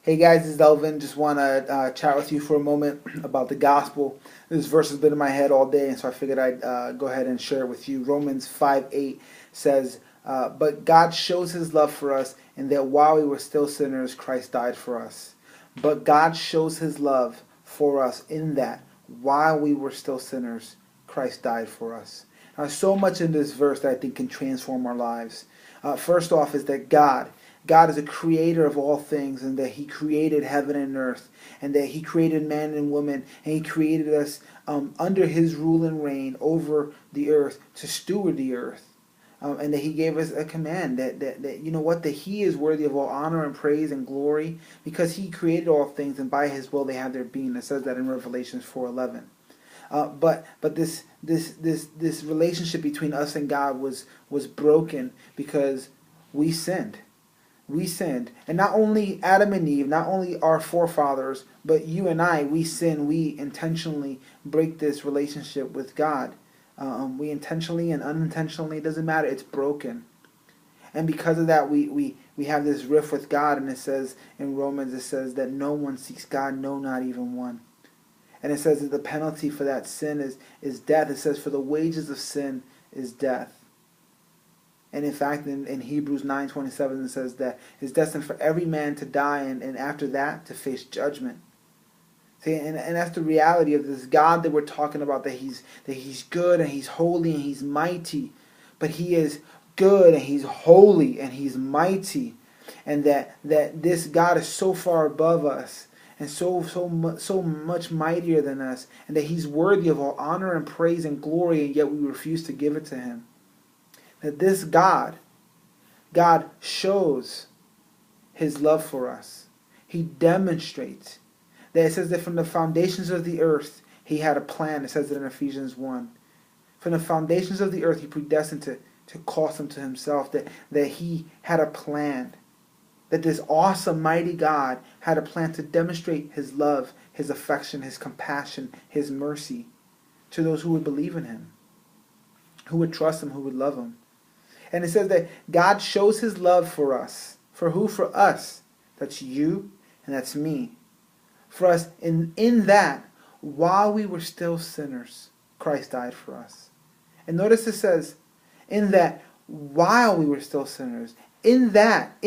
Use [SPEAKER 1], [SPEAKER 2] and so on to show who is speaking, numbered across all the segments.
[SPEAKER 1] Hey guys, this is Elvin. Just want to chat with you for a moment about the gospel. This verse has been in my head all day, and so I figured I'd go ahead and share it with you. Romans 5:8 says, But God shows his love for us in that while we were still sinners, Christ died for us. But God shows his love for us in that while we were still sinners, Christ died for us. Now, so much in this verse that I think can transform our lives. First off is that God is a creator of all things, and that he created heaven and earth, and that he created man and woman, and he created us under his rule and reign over the earth to steward the earth. And that he gave us a command that you know what, that he is worthy of all honor and praise and glory because he created all things, and by his will they have their being. It says that in Revelation 4:11. But this relationship between us and God was broken because we sinned. We sinned. And not only Adam and Eve, not only our forefathers, but you and I, we sin. We intentionally break this relationship with God. We intentionally and unintentionally, it doesn't matter, it's broken. And because of that, we have this rift with God, and it says in Romans, it says that no one seeks God, no, not even one. And it says that the penalty for that sin is death. It says for the wages of sin is death. And in fact, in Hebrews 9:27, it says that it's destined for every man to die, and after that, to face judgment. See, and that's the reality of this God that we're talking about, that he's good, and he's holy, and he's mighty. But he is good, and he's holy, and he's mighty. And that this God is so far above us, and so much mightier than us, and that he's worthy of all honor and praise and glory, and yet we refuse to give it to him. That this God shows his love for us. He demonstrates. That it says that from the foundations of the earth, he had a plan. It says it in Ephesians 1. From the foundations of the earth, he predestined to call them to himself. That he had a plan. That this awesome, mighty God had a plan to demonstrate his love, his affection, his compassion, his mercy to those who would believe in him, who would trust him, who would love him. And it says that God shows his love for us. For who? For us. That's you and that's me. For us, in that, while we were still sinners, Christ died for us. And notice it says, in that, while we were still sinners, in that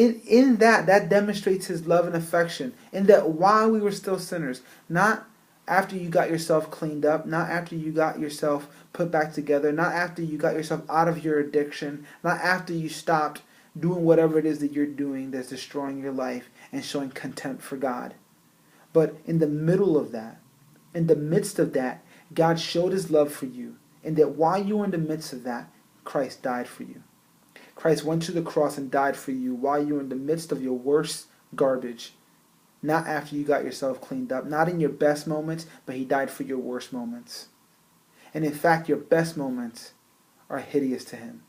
[SPEAKER 1] demonstrates his love and affection. In that, while we were still sinners, not after you got yourself cleaned up, not after you got yourself put back together, not after you got yourself out of your addiction, not after you stopped doing whatever it is that you're doing that's destroying your life and showing contempt for God. But in the middle of that, in the midst of that, God showed his love for you. And that while you were in the midst of that, Christ died for you. Christ went to the cross and died for you while you were in the midst of your worst garbage. Not after you got yourself cleaned up. Not in your best moments, but he died for your worst moments. And in fact, your best moments are hideous to him.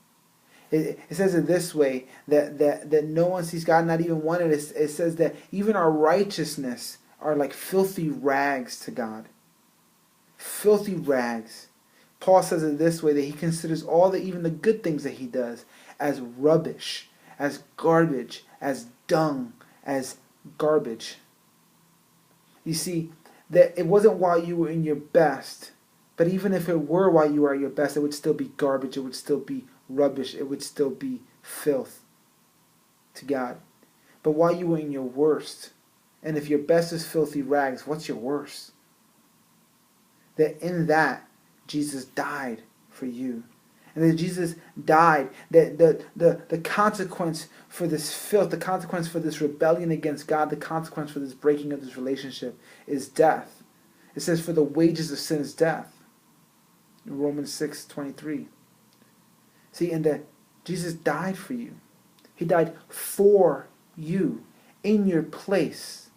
[SPEAKER 1] It says it this way, that no one sees God, not even one. It says that even our righteousness are like filthy rags to God. Filthy rags. Paul says it this way, that he considers even the good things that he does as rubbish, as garbage, as dung, as garbage. You see, that it wasn't while you were in your best, but even if it were while you were at your best, it would still be garbage, it would still be rubbish, it would still be filth to God. But while you were in your worst, and if your best is filthy rags, what's your worst? That in that, Jesus died for you. And that Jesus died, that the consequence for this filth, the consequence for this rebellion against God, the consequence for this breaking of this relationship is death. It says, for the wages of sin is death. In Romans 6:23. See, and that Jesus died for you. He died for you, in your place.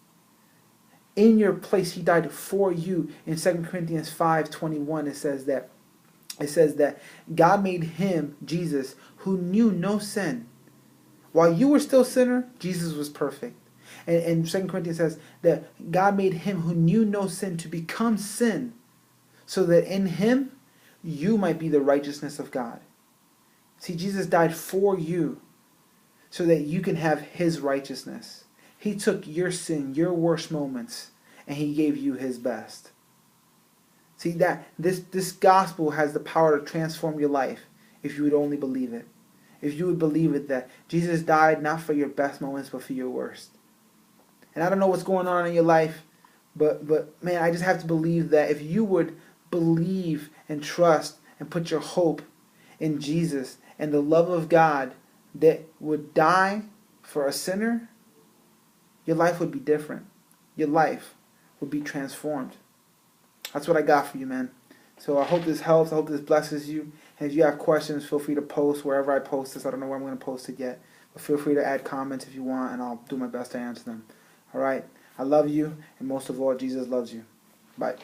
[SPEAKER 1] In your place, he died for you. In 2 Corinthians 5:21, it says that God made him, Jesus, who knew no sin. While you were still a sinner, Jesus was perfect. And 2 Corinthians says that God made him who knew no sin to become sin, so that in him you might be the righteousness of God. See, Jesus died for you so that you can have his righteousness. He took your sin, your worst moments, and he gave you his best. See that this gospel has the power to transform your life if you would only believe it. If you would believe it, that Jesus died not for your best moments but for your worst. And I don't know what's going on in your life, but man, I just have to believe that if you would believe and trust and put your hope in Jesus and the love of God that would die for a sinner, your life would be different. Your life would be transformed. That's what I got for you, man. So I hope this helps. I hope this blesses you. And if you have questions, feel free to post wherever I post this. I don't know where I'm going to post it yet. But feel free to add comments if you want, and I'll do my best to answer them. All right? I love you, and most of all, Jesus loves you. Bye.